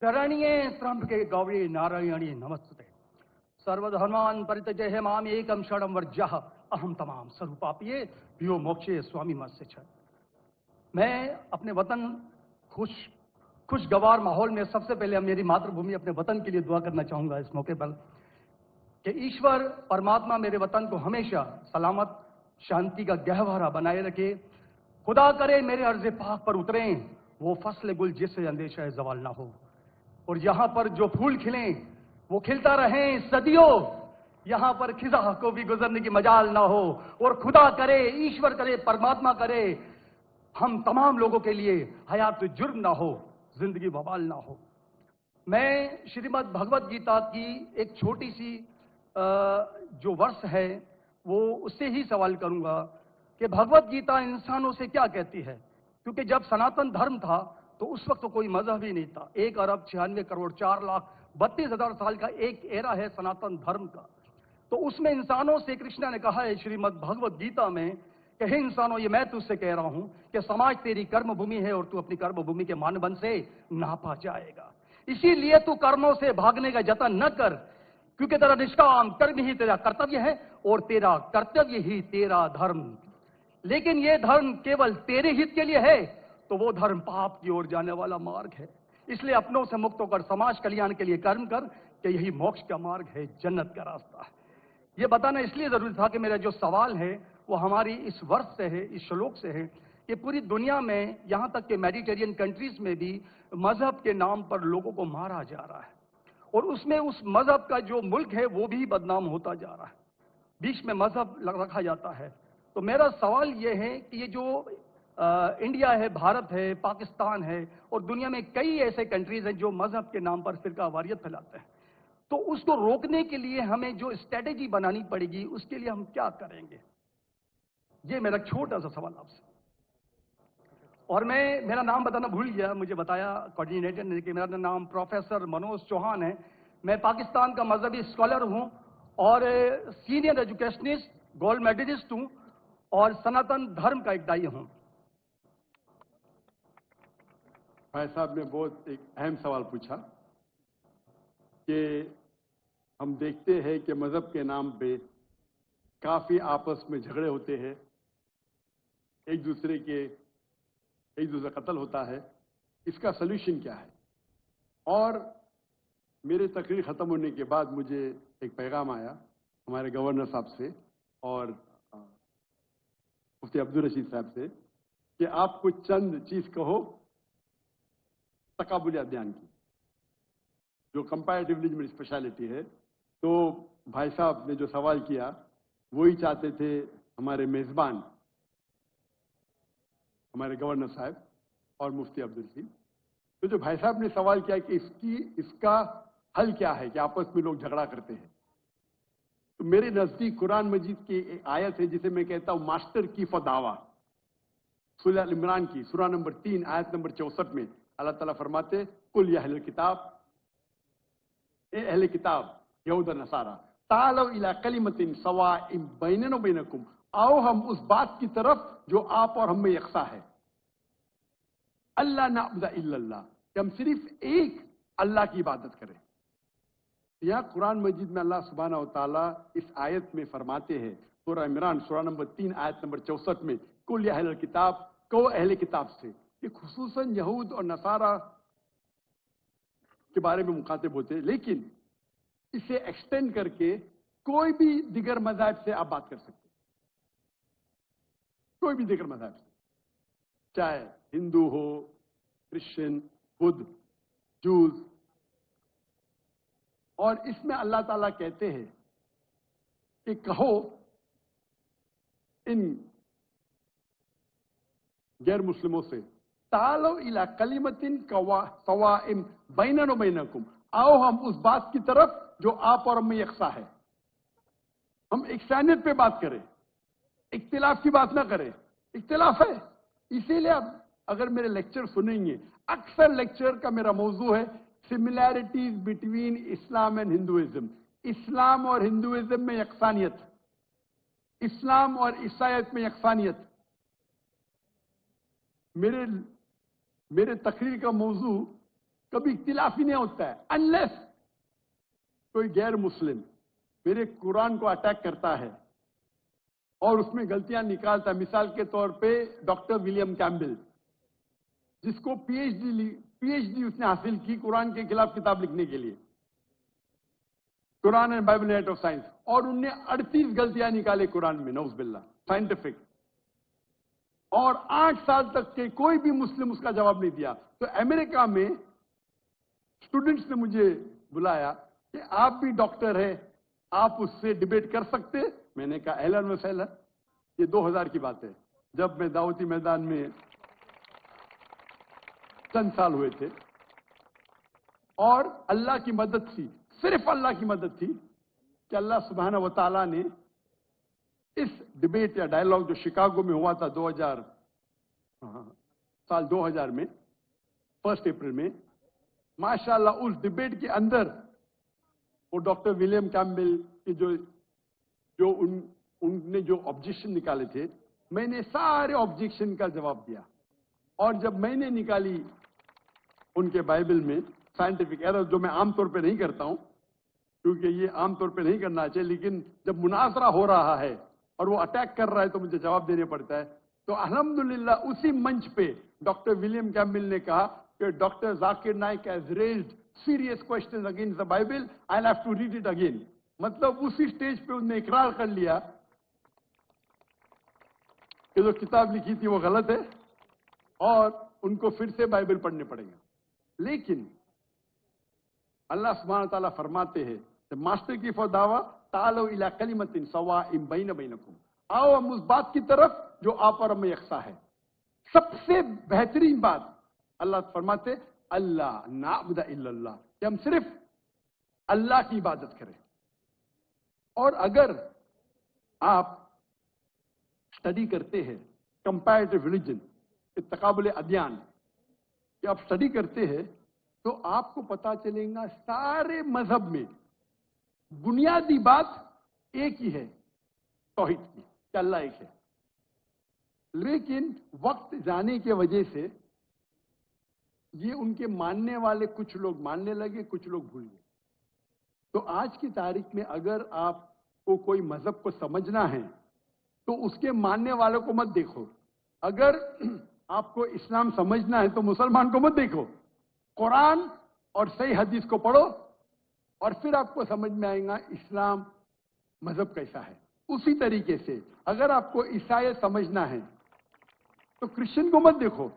शरण्ये त्र्यंबके गौरी नारायणी नमस्ते। सर्वधर्मान् परित्यज्य माम एकम शरणं वर्ज्यः अहम तमाम स्वरूपापिये यो मोक्षे स्वामी मत्स्य छ। मैं अपने वतन खुशगवार माहौल में सबसे पहले मेरी मातृभूमि अपने वतन के लिए दुआ करना चाहूंगा इस मौके पर कि ईश्वर परमात्मा मेरे वतन को हमेशा सलामत शांति का गहवारा बनाए रखे। खुदा करे मेरे अर्ज़ पाक पर उतरें वो फसल गुल जिससे अंदेशा जवाल ना हो, और यहां पर जो फूल खिलें वो खिलता रहें सदियों। यहां पर खिजा को भी गुजरने की मजाल ना हो, और खुदा करे, ईश्वर करे, परमात्मा करे हम तमाम लोगों के लिए हयात जुर्म ना हो, जिंदगी बवाल ना हो। मैं श्रीमद् भगवत गीता की एक छोटी सी जो वर्ष है वो उससे ही सवाल करूंगा कि भगवत गीता इंसानों से क्या कहती है। क्योंकि जब सनातन धर्म था तो उस वक्त तो कोई मजहब ही नहीं था। 1 अरब 96 करोड़ 4,32,000 साल का एक एरा है सनातन धर्म का। तो उसमें इंसानों से कृष्ण ने कहा है श्रीमद् भगवत गीता में कि हे इंसानों, ये मैं तुझसे कह रहा हूं कि समाज तेरी कर्म भूमि है और तू अपनी कर्म भूमि के मानदंड से नापा जाएगा। इसीलिए तू कर्मों से भागने का जतन न कर, क्योंकि तेरा निष्काम कर्म ही तेरा कर्तव्य है और तेरा कर्तव्य ही तेरा धर्म। लेकिन यह धर्म केवल तेरे हित के लिए है तो वो धर्म पाप की ओर जाने वाला मार्ग है। इसलिए अपनों से मुक्त होकर समाज कल्याण के लिए कर्म कर कि यही मोक्ष का मार्ग है, जन्नत का रास्ता है। ये बताना इसलिए जरूरी था कि मेरा जो सवाल है वो हमारी इस वर्ष से है, इस श्लोक से है कि पूरी दुनिया में यहां तक कि मेडिटेरियन कंट्रीज में भी मजहब के नाम पर लोगों को मारा जा रहा है, और उसमें उस मजहब का जो मुल्क है वो भी बदनाम होता जा रहा है। बीच में मजहब रखा जाता है। तो मेरा सवाल ये है कि ये जो इंडिया है, भारत है, पाकिस्तान है और दुनिया में कई ऐसे कंट्रीज हैं जो मजहब के नाम पर फिरका वारियत फैलाते हैं, तो उसको रोकने के लिए हमें जो स्ट्रेटेजी बनानी पड़ेगी उसके लिए हम क्या करेंगे? ये मेरा छोटा सा सवाल आपसे। और मैं मेरा नाम बताना भूल गया, मुझे बताया कोऑर्डिनेटर ने कि मेरा नाम प्रोफेसर मनोज चौहान है। मैं पाकिस्तान का मजहबी स्कॉलर हूं और सीनियर एजुकेशनिस्ट, गोल्ड मेडलिस्ट हूं और सनातन धर्म का एक दाई हूं। भाई साहब ने बहुत एक अहम सवाल पूछा कि हम देखते हैं कि मजहब के नाम पे काफी आपस में झगड़े होते हैं, एक दूसरे कत्ल होता है। इसका सलूशन क्या है? और मेरे तकरीर खत्म होने के बाद मुझे एक पैगाम आया हमारे गवर्नर साहब से और मुफ्ती अब्दुल रशीद साहब से कि आप कुछ चंद चीज कहो तकाबुल अध्ययन की, जो कंपैरेटिव रिलीजन में स्पेशलिटी है। तो भाई साहब ने जो सवाल किया वही चाहते थे हमारे मेजबान, हमारे गवर्नर साहब और मुफ्ती अब्दुल रशीद। तो जो भाई साहब ने सवाल किया कि इसका हल क्या है कि आपस में लोग झगड़ा करते हैं, तो मेरे नजदीक कुरान मजीद की एक आयत है जिसे मैं कहता हूं मास्टर की फदावा, सूरह अल इमरान की सूरह नंबर 3 आयत नंबर 64 में अल्लाह ताला फरमाते कुल या अहले किताब, ए अहले किताब यहूद और नसारा, तालो इला कलिमतिन सवाइम बैनना व बैनकुम, आओ हम उस बात की तरफ जो आप और हम में यकसा है। अल्लाह नअबुद इल्लल्लाह, कि हम सिर्फ एक अल्लाह की इबादत करें। यह कुरान मजीद में अल्लाह सुब्हानहू व तआला इस आयत में फरमाते हैं, सूरह इमरान सूरह नंबर 3 आयत नंबर 64 में, कुल या अहले किताब, कहो अहले किताब से। ये खुसूसन यहूद और नसारा के बारे में मुखातिब होते हैं, लेकिन इसे एक्सटेंड करके कोई भी दिगर मज़हब से आप बात कर सकते हैं, कोई भी दिगर मज़हब से, चाहे हिंदू हो, क्रिश्चियन, बुद्ध, जूस। और इसमें अल्लाह ताला कहते हैं कि कहो इन गैर मुस्लिमों से, तालो इला कलिमतिन सवाइम बैनना व बैनकुम, आओ हम उस बात की तरफ जो आप और हम में यकसा है। हम इक्सानियत पे बात करें, इख्तिलाफ की बात ना करें। इख्तिलाफ है, इसीलिए आप अगर मेरे लेक्चर सुनेंगे, अक्सर लेक्चर का मेरा मौजू है similarities between Islam and Hinduism, इस्लाम और हिंदुइज्म में यकसानियत, इस्लाम और ईसाईयत में यकसानियत। मेरे तकरीर का मौजू कभी इख्तिलाफ ही नहीं होता है, अनलेस कोई गैर मुस्लिम मेरे कुरान को अटैक करता है और उसमें गलतियां निकालता है। मिसाल के तौर पे डॉक्टर विलियम कैम्बेल, जिसको पीएचडी उसने हासिल की कुरान के खिलाफ किताब लिखने के लिए, Quran and Bible at of science, और उनने 38 गलतियां निकाले कुरान में, नौज बिल्ला, साइंटिफिक, और 8 साल तक के कोई भी मुस्लिम उसका जवाब नहीं दिया। तो अमेरिका में स्टूडेंट्स ने मुझे बुलाया कि आप भी डॉक्टर हैं, आप उससे डिबेट कर सकते। मैंने कहा अहलन व सहलन। ये 2000 की बात है, जब मैं दावती मैदान में चंद साल हुए थे, और अल्लाह की मदद थी, सिर्फ अल्लाह की मदद थी कि अल्लाह सुब्हानहू व तआला ने इस डिबेट या डायलॉग जो शिकागो में हुआ था 2000 में 1 अप्रैल में, माशाअल्लाह उस डिबेट के अंदर वो डॉक्टर विलियम कैम्बेल की जो उनने जो ऑब्जेक्शन निकाले थे, मैंने सारे ऑब्जेक्शन का जवाब दिया। और जब मैंने निकाली उनके बाइबल में साइंटिफिक एरर, जो मैं आमतौर पे नहीं करता हूं क्योंकि ये आमतौर पे नहीं करना चाहिए, लेकिन जब मुनाजरा हो रहा है और वो अटैक कर रहा है तो मुझे जवाब देने पड़ता है। तो अल्हम्दुलिल्लाह उसी मंच पे डॉक्टर विलियम कैम्बेल ने कहा कि doctor Zakir Naik has raised serious questions against the Bible, I will have to read it again. मतलब उसी स्टेज पे उन्होंने इकरार कर लिया कि जो किताब लिखी थी वो गलत है और उनको फिर से बाइबल पढ़ने पड़ेगा। लेकिन अल्लाह सुब्हानहू व तआला फरमाते हैं, मास्टर की फॉर दावा तालो इला कलिमतिन सवाइम बैन बैनकुम, आओ हम उस बात की तरफ जो आप और हमें यकसा है। सबसे बेहतरीन बात अल्लाह फरमाते अल्लाह नाबुदा इल्लल्लाह, कि हम सिर्फ अल्लाह की इबादत करें। और अगर आप स्टडी करते हैं कंपैरेटिव रिलीजन, तकाबुल अदयान, कि आप स्टडी करते हैं तो आपको पता चलेगा सारे मजहब में बुनियादी बात एक ही है, तौहीद की, कि अल्लाह एक है। लेकिन वक्त जाने की वजह से ये उनके मानने वाले कुछ लोग मानने लगे, कुछ लोग भूल गए। तो आज की तारीख में अगर आपको कोई मजहब को समझना है तो उसके मानने वालों को मत देखो। अगर आपको इस्लाम समझना है तो मुसलमान को मत देखो, कुरान और सही हदीस को पढ़ो और फिर आपको समझ में आएगा इस्लाम मजहब कैसा है। उसी तरीके से अगर आपको ईसाईयत समझना है तो क्रिश्चियन को मत देखो,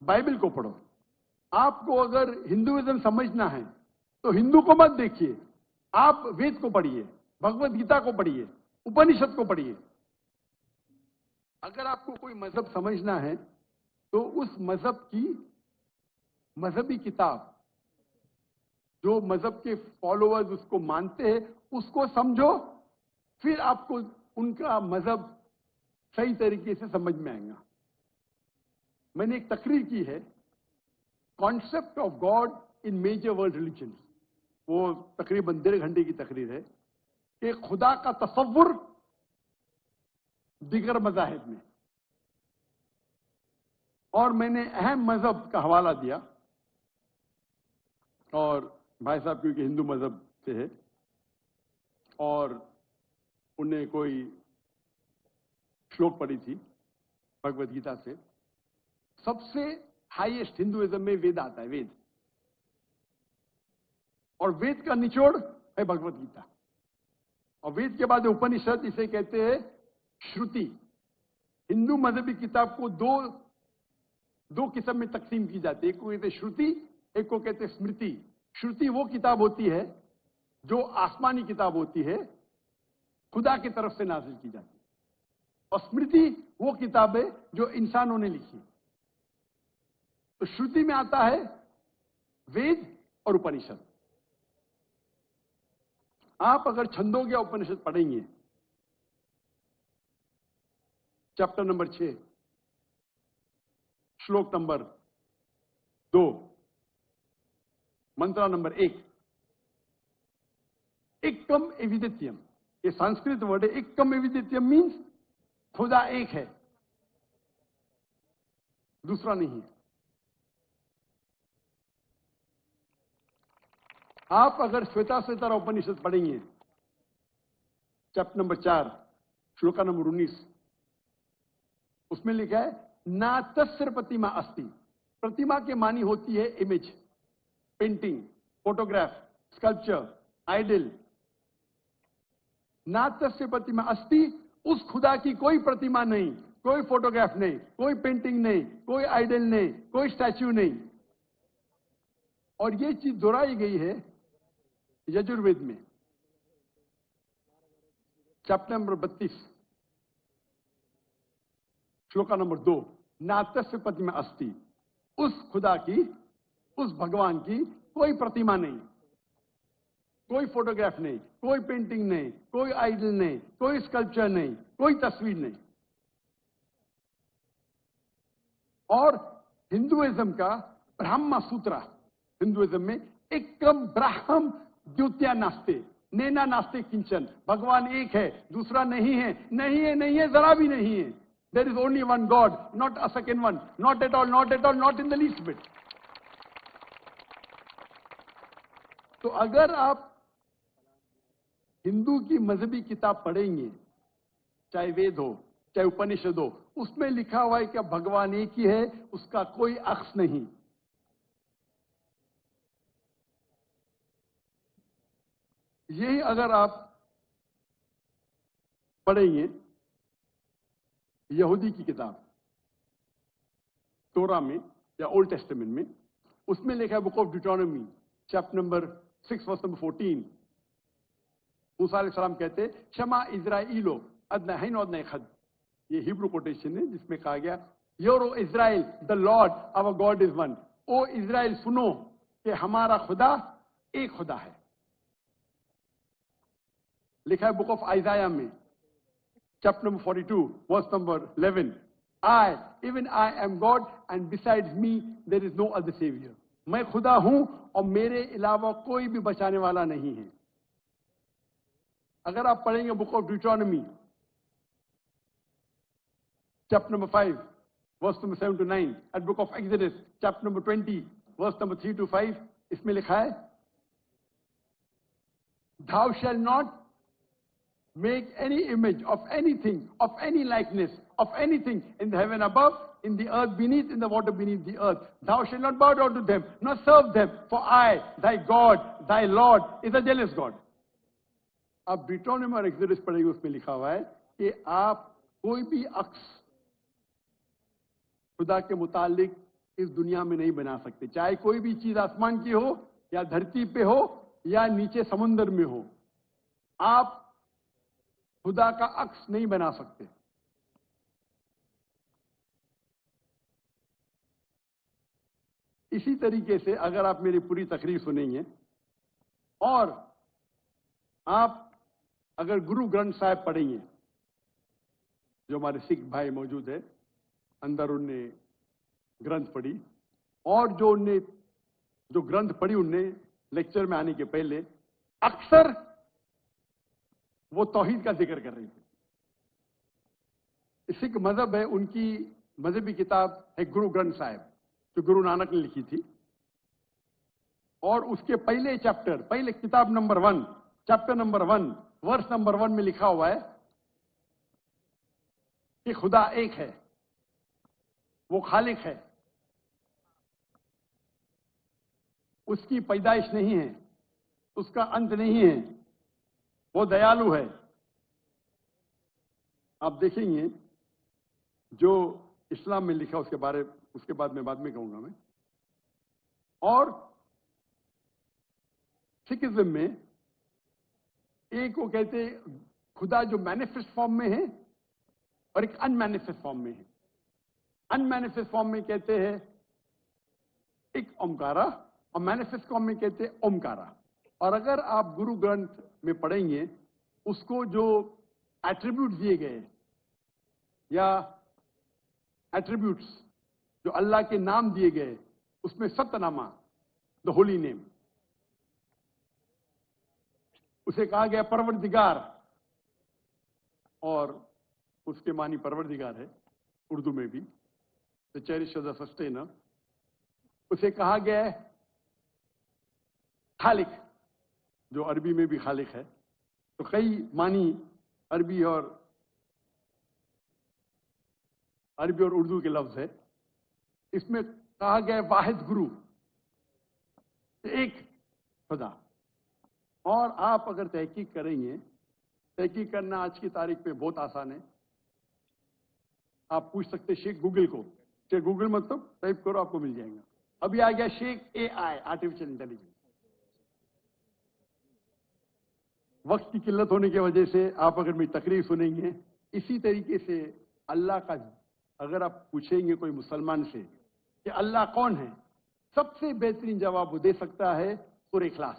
बाइबल को पढ़ो। आपको अगर हिंदुइज्म समझना है तो हिंदू को मत देखिए, आप वेद को पढ़िए, भगवत गीता को पढ़िए, उपनिषद को पढ़िए। अगर आपको कोई मजहब समझना है तो उस मजहब की मजहबी किताब, जो मजहब के फॉलोअर्स उसको मानते हैं, उसको समझो, फिर आपको उनका मजहब सही तरीके से समझ में आएगा। मैंने एक तकरीर की है, concept of God in major world religion, वो तकरीबन 1.5 घंटे की तकरीर है कि खुदा का तसव्वुर दिगर मज़ाहिब में, और मैंने अहम मजहब का हवाला दिया। और भाई साहब क्योंकि हिंदू मजहब से है और उन्हें कोई श्लोक पढ़ी थी भगवत गीता से, सबसे हाईएस्ट हिंदुइज्म में वेद आता है, वेद, और वेद का निचोड़ है भगवत गीता, और वेद के बाद उपनिषद, इसे कहते हैं श्रुति। हिंदू मजहबी किताब को दो किस्म में तकसीम की जाती है, एक को कहते हैं श्रुति, एक को कहते हैं स्मृति। श्रुति वो किताब होती है जो आसमानी किताब होती है, खुदा की तरफ से नाजिल की जाती है, और स्मृति वो किताब है जो इंसानों ने लिखी। तो श्रुति में आता है वेद और उपनिषद। आप अगर छंदोग्य उपनिषद पढ़ेंगे, चैप्टर नंबर 6, श्लोक नंबर 2, मंत्र नंबर 1, एकम एविदित्यम, ये संस्कृत वर्ड है। एकम एविदित्यम मीन्स खुदा एक है, दूसरा नहीं है। आप अगर श्वेताश्वेतर उपनिषद पढ़ेंगे, चैप्टर नंबर 4, श्लोका नंबर 19, उसमें लिखा है ना तस्य प्रतिमा अस्ति। प्रतिमा के मानी होती है image, painting, photograph, sculpture, idol. ना तस्य प्रतिमा अस्ति, उस खुदा की कोई प्रतिमा नहीं, कोई फोटोग्राफ नहीं, कोई पेंटिंग नहीं, कोई आइडल नहीं, कोई स्टैच्यू नहीं। और ये चीज दोहराई गई है यजुर्वेद में, चैप्टर नंबर 32, श्लोका नंबर 2, ना तस्य प्रतिमा अस्ति। उस खुदा की, उस भगवान की कोई प्रतिमा नहीं, कोई फोटोग्राफ नहीं, कोई पेंटिंग नहीं, कोई आइडल नहीं, कोई स्कल्पचर नहीं, कोई तस्वीर नहीं। और हिंदुइज्म का ब्रह्म सूत्र, हिंदुइज्म में एकम ब्रह्म द्वितीया नास्ते, नेना नास्ते किंचन। भगवान एक है, दूसरा नहीं है, नहीं है, नहीं है, जरा भी नहीं है। There is only one God, not a second one, not at all, not at all, not in the least bit. तो अगर आप हिंदू की मजहबी किताब पढ़ेंगे, चाहे वेद हो, चाहे उपनिषद हो, उसमें लिखा हुआ है कि भगवान एक ही है, उसका कोई अक्स नहीं। यही अगर आप पढ़ेंगे यहूदी की किताब तोरा में या ओल्ड टेस्टामेंट में, उसमें लिखा है book of Deuteronomy, chapter number 6 verse number 14, मूसा अलैहिस्सलाम कहते शमा इज़राइलो अदनहैन वदनै खद। ये हिब्रू कोटेशन है जिसमें कहा गया your O Israel the Lord our God is one. O Israel सुनो कि हमारा खुदा एक खुदा है। लिखा है बुक ऑफ आइजाया में, chapter number 42 verse number 11, I even I am God and besides me there is no other saviour. मैं खुदा हूं और मेरे अलावा कोई भी बचाने वाला नहीं है। अगर आप पढ़ेंगे book of Deuteronomy, chapter number 5 verse number 7 to 9, and book of Exodus chapter number 20 verse number 3 to 5, इसमें लिखा है thou shall not make any image of anything, of any likeness, of anything in the heaven above, in the earth beneath, in the water beneath the earth. Thou shalt not bow down to them, nor serve them, for I, thy God, thy Lord, is a jealous God. अब ड्यूटोनॉमी और exodus पढ़ेंगे, उसमें लिखा हुआ है कि आप कोई भी अक्स खुदा के मुतालिक इस दुनिया में नहीं बना सकते, चाहे कोई भी चीज आसमान की हो या धरती पे हो या नीचे समुद्र में हो। आप खुदा का अक्स नहीं बना सकते। इसी तरीके से अगर आप मेरी पूरी तकरीर सुनेंगे और आप अगर गुरु ग्रंथ साहिब पढ़ेंगे, जो हमारे सिख भाई मौजूद है अंदर, उनने ग्रंथ पढ़ी, और जो ग्रंथ पढ़ी उनने लेक्चर में आने के पहले अक्सर वो तौहीद का जिक्र कर रही थी। सिख मजहब है, उनकी मजहबी किताब है गुरु ग्रंथ साहिब, जो गुरु नानक ने लिखी थी। और उसके पहले चैप्टर, पहले किताब number 1, chapter number 1 verse number 1 में लिखा हुआ है कि खुदा एक है, वो खालिक है, उसकी पैदाइश नहीं है, उसका अंत नहीं है, वो दयालु है। आप देखेंगे जो इस्लाम में लिखा उसके बाद में कहूंगा मैं। और सिखिज्म में एक वो कहते खुदा जो मैनिफेस्ट फॉर्म में है और एक अनमैनिफेस्ट फॉर्म में है। अनमैनिफेस्ट फॉर्म में कहते हैं एक ओमकारा और मैनिफेस्ट फॉर्म में कहते हैं ओमकारा। और अगर आप गुरु ग्रंथ में पढ़ेंगे, उसको जो एट्रीब्यूट दिए गए या एट्रीब्यूट्स जो अल्लाह के नाम दिए गए, उसमें सतनामा, द होली नेम, उसे कहा गया परवरदिगार, और उसके मानी परवरदिगार है उर्दू में भी, द चेरिशर, द सस्टेनर। उसे कहा गया है खालिक, جو عربی میں بھی خالق ہے. تو کئی معنی عربی اور اردو کے لفظ ہے. اس میں کہا گیا واحد گرو، ایک خدا. اور آپ اگر تحقیق کریں گے، تحقیق کرنا آج کی تاریخ پہ بہت آسان ہے. آپ پوچھ سکتے شیخ گوگل کو، شیخ گوگل مطلب ٹائپ کرو آپ کو مل جائے گا. ابھی آ گیا شیخ اے آئی، آرٹیفیشل انٹیلیجنس. وقت کی قلت ہونے کی وجہ سے آپ اگر میری تقریر سنیں گے، اسی طریقے سے اللہ کا اگر آپ پوچھیں گے کوئی مسلمان سے کہ اللہ کون ہے، سب سے بہترین جواب وہ دے سکتا ہے سورہ اخلاص،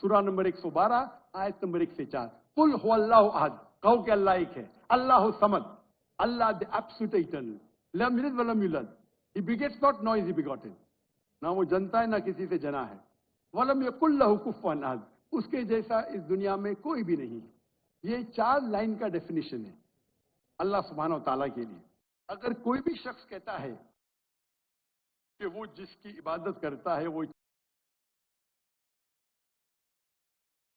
سورہ نمبر 112 آیت نمبر 104. قل هو اللہ احد، کہو کہ اللہ ایک ہے. اللہ صمد، اللہ the absolute eternal، لم یلد ولم یولد، he begets not nor is he begotten، نہ وہ جنتا ہے نہ کسی سے جنا ہے. ولم یکن لہ کفوا احد، اس کے جیسا اس دنیا میں کوئی بھی نہیں. یہ 4 لائن کا ڈیفینیشن ہے اللہ سبحانہ و تعالیٰ کے لیے. اگر کوئی بھی شخص کہتا ہے کہ وہ جس کی عبادت کرتا ہے وہ